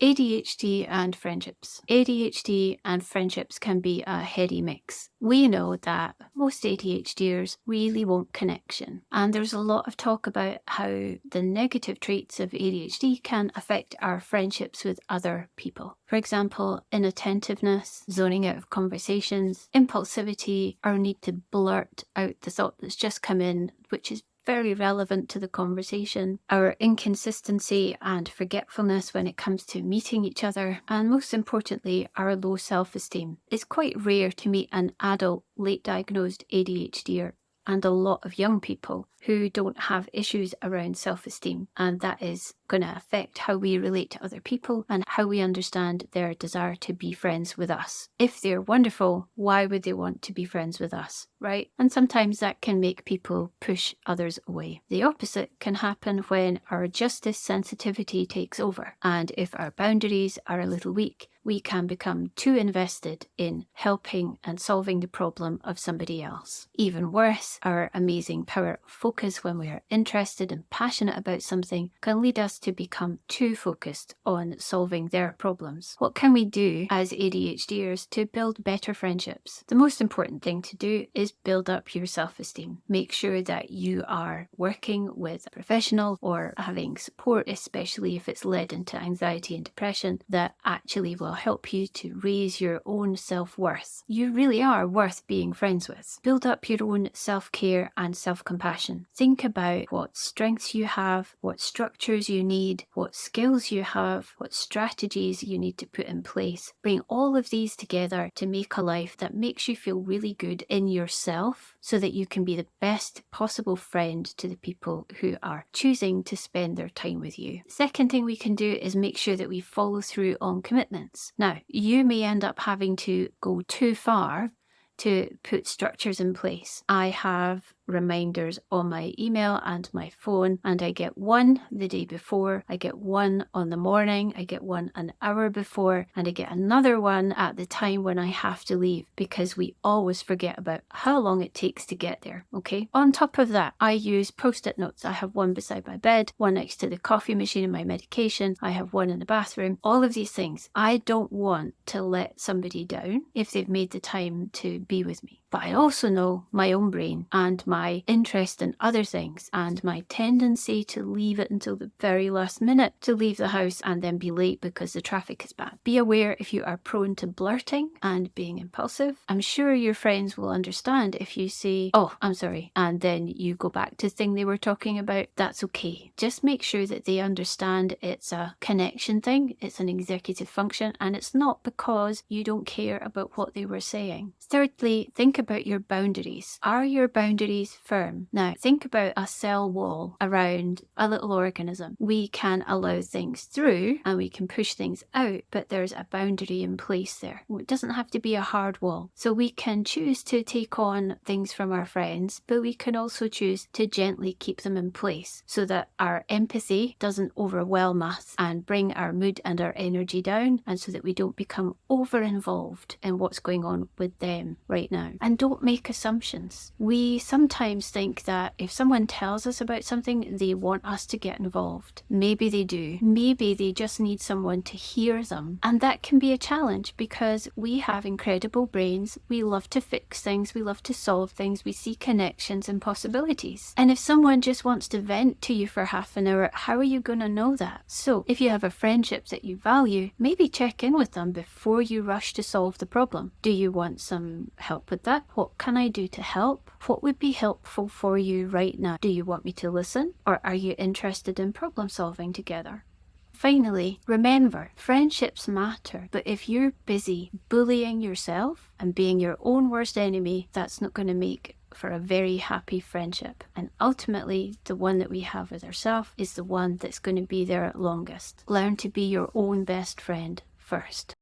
ADHD and friendships. ADHD and friendships can be a heady mix. We know that most ADHDers really want connection, and there's a lot of talk about how the negative traits of ADHD can affect our friendships with other people. For example, inattentiveness, zoning out of conversations, impulsivity, our need to blurt out the thought that's just come in, which is very relevant to the conversation, our inconsistency and forgetfulness when it comes to meeting each other, and most importantly, our low self-esteem. It's quite rare to meet an adult late diagnosed ADHDer and a lot of young people who don't have issues around self-esteem, and that is going to affect how we relate to other people and how we understand their desire to be friends with us. If they're wonderful, why would they want to be friends with us, right? And sometimes that can make people push others away. The opposite can happen when our justice sensitivity takes over, and if our boundaries are a little weak, we can become too invested in helping and solving the problem of somebody else. Even worse, our amazing power of focus when we are interested and passionate about something can lead us to become too focused on solving their problems. What can we do as ADHDers to build better friendships? The most important thing to do is build up your self-esteem. Make sure that you are working with a professional or having support, especially if it's led into anxiety and depression, that actually will help you to raise your own self-worth. You really are worth being friends with. Build up your own self-care and self-compassion. Think about what strengths you have, what structures you need, what skills you have, what strategies you need to put in place. Bring all of these together to make a life that makes you feel really good in yourself so that you can be the best possible friend to the people who are choosing to spend their time with you. Second thing we can do is make sure that we follow through on commitments. Now, you may end up having to go too far to put structures in place. I have reminders on my email and my phone, and I get one the day before, I get one on the morning, I get one an hour before, and I get another one at the time when I have to leave, because we always forget about how long it takes to get there, okay? On top of that, I use post-it notes. I have one beside my bed, one next to the coffee machine and my medication, I have one in the bathroom, all of these things. I don't want to let somebody down if they've made the time to be with me. But I also know my own brain and my interest in other things and my tendency to leave it until the very last minute to leave the house and then be late because the traffic is bad. Be aware if you are prone to blurting and being impulsive. I'm sure your friends will understand if you say, "Oh, I'm sorry," and then you go back to the thing they were talking about. That's okay. Just make sure that they understand it's a connection thing, it's an executive function, and it's not because you don't care about what they were saying. Thirdly, think about your boundaries. Are your boundaries firm? Now, think about a cell wall around a little organism. We can allow things through and we can push things out, but there's a boundary in place there. It doesn't have to be a hard wall. So we can choose to take on things from our friends, but we can also choose to gently keep them in place so that our empathy doesn't overwhelm us and bring our mood and our energy down, and so that we don't become over-involved in what's going on with them right now. And don't make assumptions. We sometimes think that if someone tells us about something, they want us to get involved. Maybe they do. Maybe they just need someone to hear them. And that can be a challenge because we have incredible brains. We love to fix things. We love to solve things. We see connections and possibilities. And if someone just wants to vent to you for half an hour, how are you going to know that? So if you have a friendship that you value, maybe check in with them before you rush to solve the problem. Do you want some help with that? What can I do to help? What would be helpful for you right now? Do you want me to listen, or are you interested in problem solving together? Finally, remember, friendships matter, but if you're busy bullying yourself and being your own worst enemy, that's not going to make for a very happy friendship. And ultimately, the one that we have with ourselves is the one that's going to be there longest. Learn to be your own best friend first.